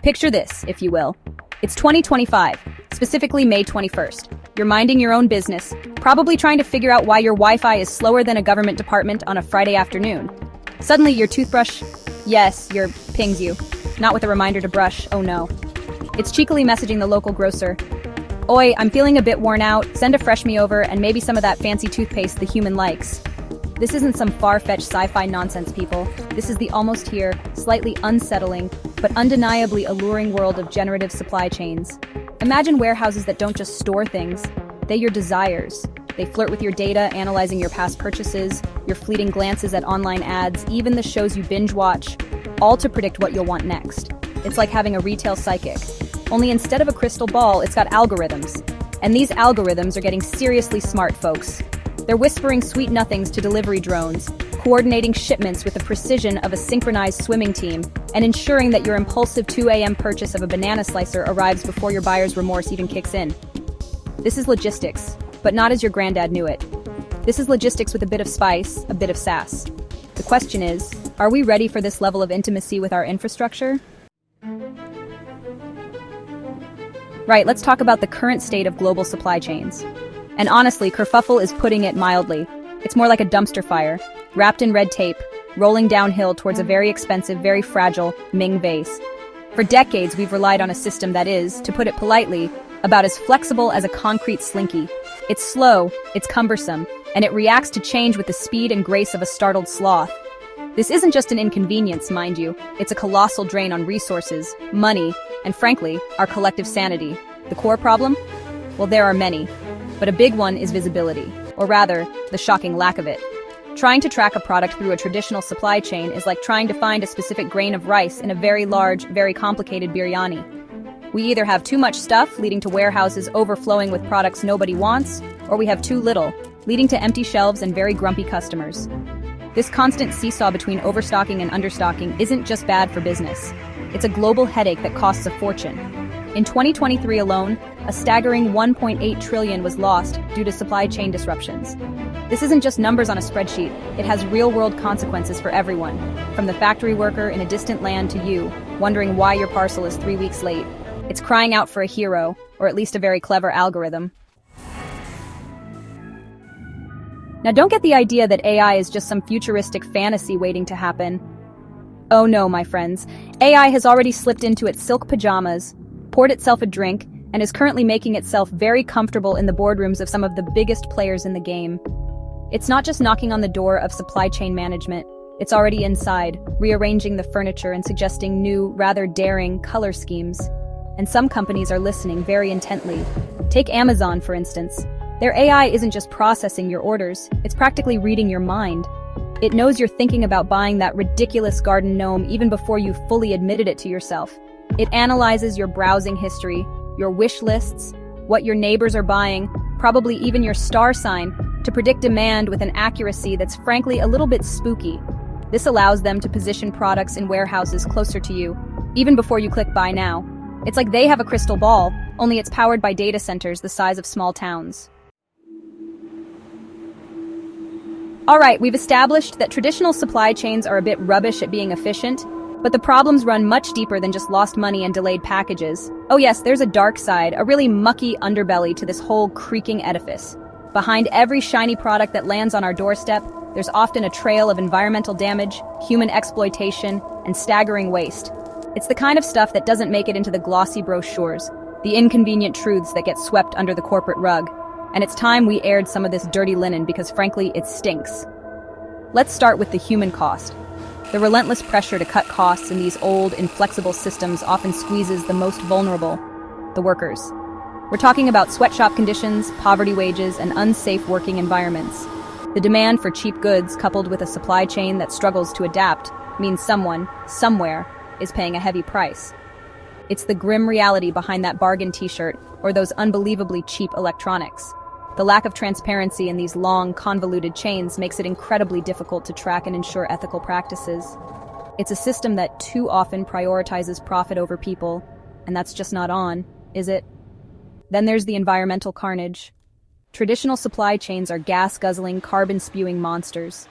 Picture this, if you will. It's 2025, specifically May 21st. You're minding your own business, probably trying to figure out why your Wi-Fi is slower than a government department on a Friday afternoon. Suddenly your toothbrush, pings you. Not with a reminder to brush, oh no. It's cheekily messaging the local grocer. Oi, I'm feeling a bit worn out, send a fresh me over and maybe some of that fancy toothpaste the human likes. This isn't some far-fetched sci-fi nonsense, people. This is the almost here, slightly unsettling, but undeniably alluring world of generative supply chains. Imagine warehouses that don't just store things, they're your desires. They flirt with your data, analyzing your past purchases, your fleeting glances at online ads, even the shows you binge watch, all to predict what you'll want next. It's like having a retail psychic. Only instead of a crystal ball, it's got algorithms. And these algorithms are getting seriously smart, folks. They're whispering sweet nothings to delivery drones, coordinating shipments with the precision of a synchronized swimming team, and ensuring that your impulsive 2 a.m. purchase of a banana slicer arrives before your buyer's remorse even kicks in. This is logistics, but not as your granddad knew it. This is logistics with a bit of spice, a bit of sass. The question is, are we ready for this level of intimacy with our infrastructure? Right, let's talk about the current state of global supply chains. And honestly, kerfuffle is putting it mildly. It's more like a dumpster fire, wrapped in red tape, rolling downhill towards a very expensive, very fragile Ming vase. For decades, we've relied on a system that is, to put it politely, about as flexible as a concrete slinky. It's slow, it's cumbersome, and it reacts to change with the speed and grace of a startled sloth. This isn't just an inconvenience, mind you. It's a colossal drain on resources, money, and frankly, our collective sanity. The core problem? Well, there are many. But a big one is visibility, or rather, the shocking lack of it. Trying to track a product through a traditional supply chain is like trying to find a specific grain of rice in a very large, very complicated biryani. We either have too much stuff, leading to warehouses overflowing with products nobody wants, or we have too little, leading to empty shelves and very grumpy customers. This constant seesaw between overstocking and understocking isn't just bad for business. It's a global headache that costs a fortune. In 2023 alone, a staggering $1.8 trillion was lost due to supply chain disruptions. This isn't just numbers on a spreadsheet, it has real-world consequences for everyone, from the factory worker in a distant land to you, wondering why your parcel is 3 weeks late. It's crying out for a hero, or at least a very clever algorithm. Now don't get the idea that AI is just some futuristic fantasy waiting to happen. Oh no, my friends. AI has already slipped into its silk pajamas, poured itself a drink, and is currently making itself very comfortable in the boardrooms of some of the biggest players in the game. It's not just knocking on the door of supply chain management, it's already inside, rearranging the furniture and suggesting new, rather daring color schemes. And some companies are listening very intently. Take Amazon, for instance. Their AI isn't just processing your orders, it's practically reading your mind. It knows you're thinking about buying that ridiculous garden gnome even before you fully admitted it to yourself. It analyzes your browsing history, your wish lists, what your neighbors are buying, probably even your star sign, to predict demand with an accuracy that's frankly a little bit spooky. This allows them to position products in warehouses closer to you, even before you click buy now. It's like they have a crystal ball, only it's powered by data centers the size of small towns. Alright, we've established that traditional supply chains are a bit rubbish at being efficient, but the problems run much deeper than just lost money and delayed packages. Oh yes, there's a dark side, a really mucky underbelly to this whole creaking edifice. Behind every shiny product that lands on our doorstep, there's often a trail of environmental damage, human exploitation, and staggering waste. It's the kind of stuff that doesn't make it into the glossy brochures, the inconvenient truths that get swept under the corporate rug. And it's time we aired some of this dirty linen because frankly, it stinks. Let's start with the human cost. The relentless pressure to cut costs in these old, inflexible systems often squeezes the most vulnerable, the workers. We're talking about sweatshop conditions, poverty wages, and unsafe working environments. The demand for cheap goods coupled with a supply chain that struggles to adapt means someone, somewhere, is paying a heavy price. It's the grim reality behind that bargain t-shirt or those unbelievably cheap electronics. The lack of transparency in these long, convoluted chains makes it incredibly difficult to track and ensure ethical practices. It's a system that too often prioritizes profit over people, and that's just not on, is it? Then there's the environmental carnage. Traditional supply chains are gas-guzzling, carbon-spewing monsters.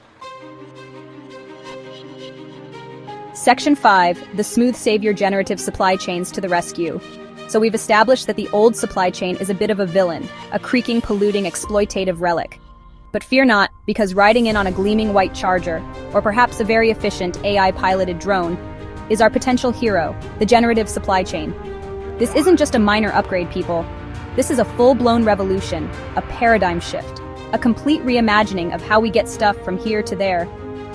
Section 5, the smooth savior generative supply chains to the rescue. So we've established that the old supply chain is a bit of a villain, a creaking, polluting, exploitative relic. But fear not, because riding in on a gleaming white charger, or perhaps a very efficient AI-piloted drone, is our potential hero, the generative supply chain. This isn't just a minor upgrade, people. This is a full-blown revolution, a paradigm shift, a complete reimagining of how we get stuff from here to there.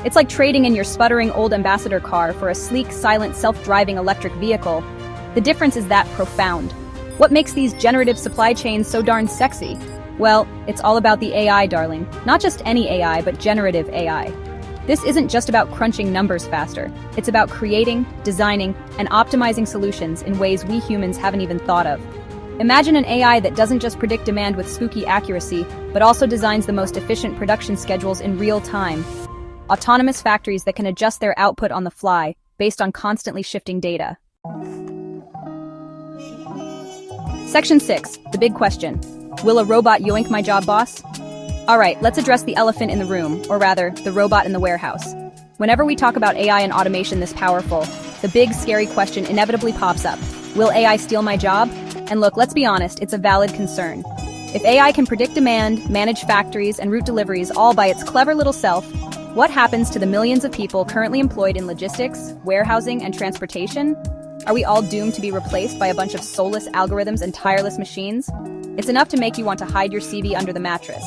It's like trading in your sputtering old ambassador car for a sleek, silent, self-driving electric vehicle. The difference is that profound. What makes these generative supply chains so darn sexy? Well, it's all about the AI, darling. Not just any AI, but generative AI. This isn't just about crunching numbers faster. It's about creating, designing, and optimizing solutions in ways we humans haven't even thought of. Imagine an AI that doesn't just predict demand with spooky accuracy, but also designs the most efficient production schedules in real time. Autonomous factories that can adjust their output on the fly, based on constantly shifting data. Section 6, the big question. Will a robot yoink my job, boss? Alright, let's address the elephant in the room, or rather, the robot in the warehouse. Whenever we talk about AI and automation this powerful, the big, scary question inevitably pops up. Will AI steal my job? And look, let's be honest, it's a valid concern. If AI can predict demand, manage factories, and route deliveries all by its clever little self, what happens to the millions of people currently employed in logistics, warehousing, and transportation? Are we all doomed to be replaced by a bunch of soulless algorithms and tireless machines? It's enough to make you want to hide your CV under the mattress.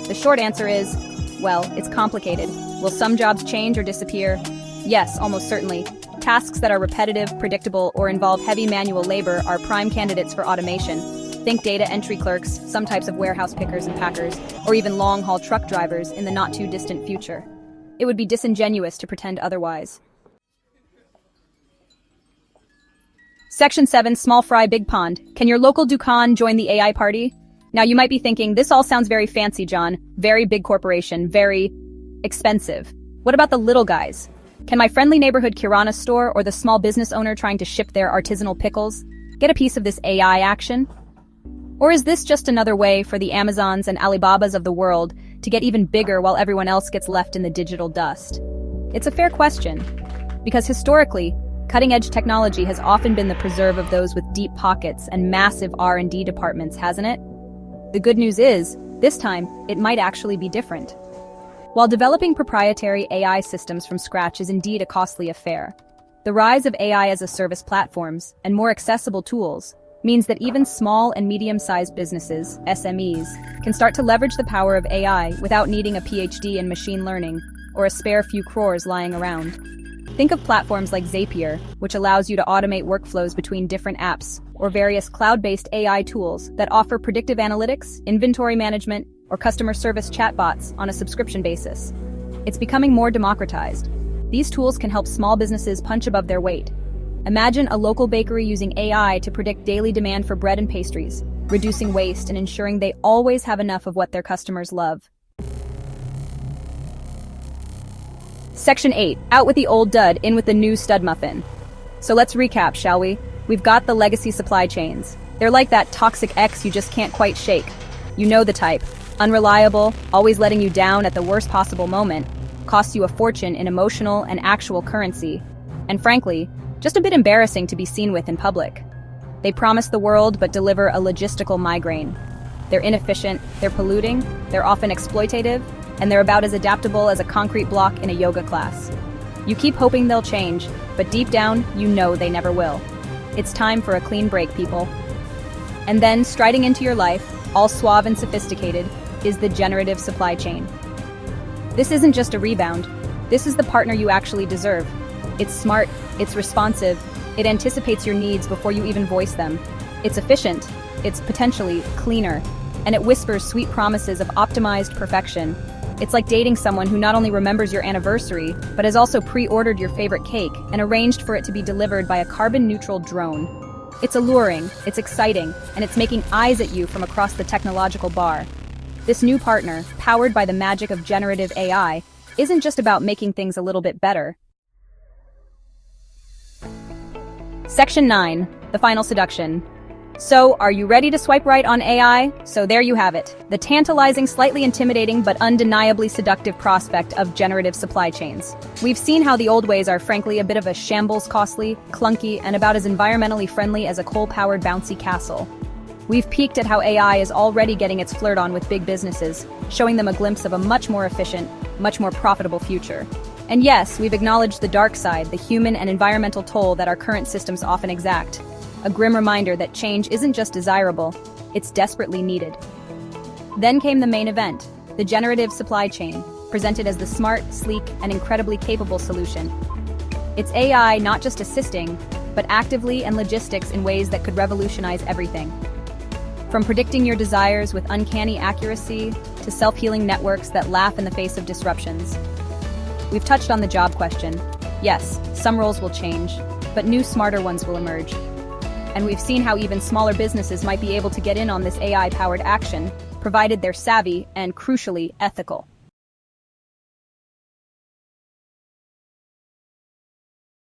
The short answer is, well, it's complicated. Will some jobs change or disappear? Yes, almost certainly. Tasks that are repetitive, predictable, or involve heavy manual labor are prime candidates for automation. Think data entry clerks, some types of warehouse pickers and packers, or even long-haul truck drivers in the not-too-distant future. It would be disingenuous to pretend otherwise. Section 7, Small Fry Big Pond. Can your local Dukan join the AI party? Now you might be thinking, this all sounds very fancy, John. Very big corporation, very expensive. What about the little guys? Can my friendly neighborhood Kirana store or the small business owner trying to ship their artisanal pickles get a piece of this AI action? Or is this just another way for the Amazons and Alibabas of the world to get even bigger while everyone else gets left in the digital dust? It's a fair question, because historically, cutting-edge technology has often been the preserve of those with deep pockets and massive R&D departments, hasn't it? The good news is, this time, it might actually be different. While developing proprietary AI systems from scratch is indeed a costly affair, the rise of AI-as-a-service platforms and more accessible tools means that even small and medium-sized businesses, SMEs, can start to leverage the power of AI without needing a PhD in machine learning or a spare few crores lying around. Think of platforms like Zapier, which allows you to automate workflows between different apps, or various cloud-based AI tools that offer predictive analytics, inventory management, or customer service chatbots on a subscription basis. It's becoming more democratized. These tools can help small businesses punch above their weight. Imagine a local bakery using AI to predict daily demand for bread and pastries, reducing waste and ensuring they always have enough of what their customers love. Section 8, out with the old dud, in with the new stud muffin. So let's recap, shall we? We've got the legacy supply chains. They're like that toxic ex you just can't quite shake. You know the type. Unreliable, always letting you down at the worst possible moment, costs you a fortune in emotional and actual currency, and frankly, just a bit embarrassing to be seen with in public. They promise the world but deliver a logistical migraine. They're inefficient, they're polluting, they're often exploitative, and they're about as adaptable as a concrete block in a yoga class. You keep hoping they'll change, but deep down, you know they never will. It's time for a clean break, people. And then, striding into your life, all suave and sophisticated, is the generative supply chain. This isn't just a rebound. This is the partner you actually deserve. It's smart, it's responsive, it anticipates your needs before you even voice them. It's efficient, it's potentially cleaner, and it whispers sweet promises of optimized perfection. It's like dating someone who not only remembers your anniversary, but has also pre-ordered your favorite cake and arranged for it to be delivered by a carbon-neutral drone. It's alluring, it's exciting, and it's making eyes at you from across the technological bar. This new partner, powered by the magic of generative AI, isn't just about making things a little bit better. Section 9, the final seduction. So, are you ready to swipe right on AI? So there you have it, the tantalizing, slightly intimidating, but undeniably seductive prospect of generative supply chains. We've seen how the old ways are frankly a bit of a shambles, costly, clunky, and about as environmentally friendly as a coal-powered bouncy castle. We've peeked at how AI is already getting its flirt on with big businesses, showing them a glimpse of a much more efficient, much more profitable future. And yes, we've acknowledged the dark side, the human and environmental toll that our current systems often exact. A grim reminder that change isn't just desirable, it's desperately needed. Then came the main event, the generative supply chain, presented as the smart, sleek, and incredibly capable solution. It's AI not just assisting, but actively and logistics in ways that could revolutionize everything. From predicting your desires with uncanny accuracy to self-healing networks that laugh in the face of disruptions. We've touched on the job question. Yes, some roles will change, but new, smarter ones will emerge. And we've seen how even smaller businesses might be able to get in on this AI-powered action, provided they're savvy and, crucially, ethical.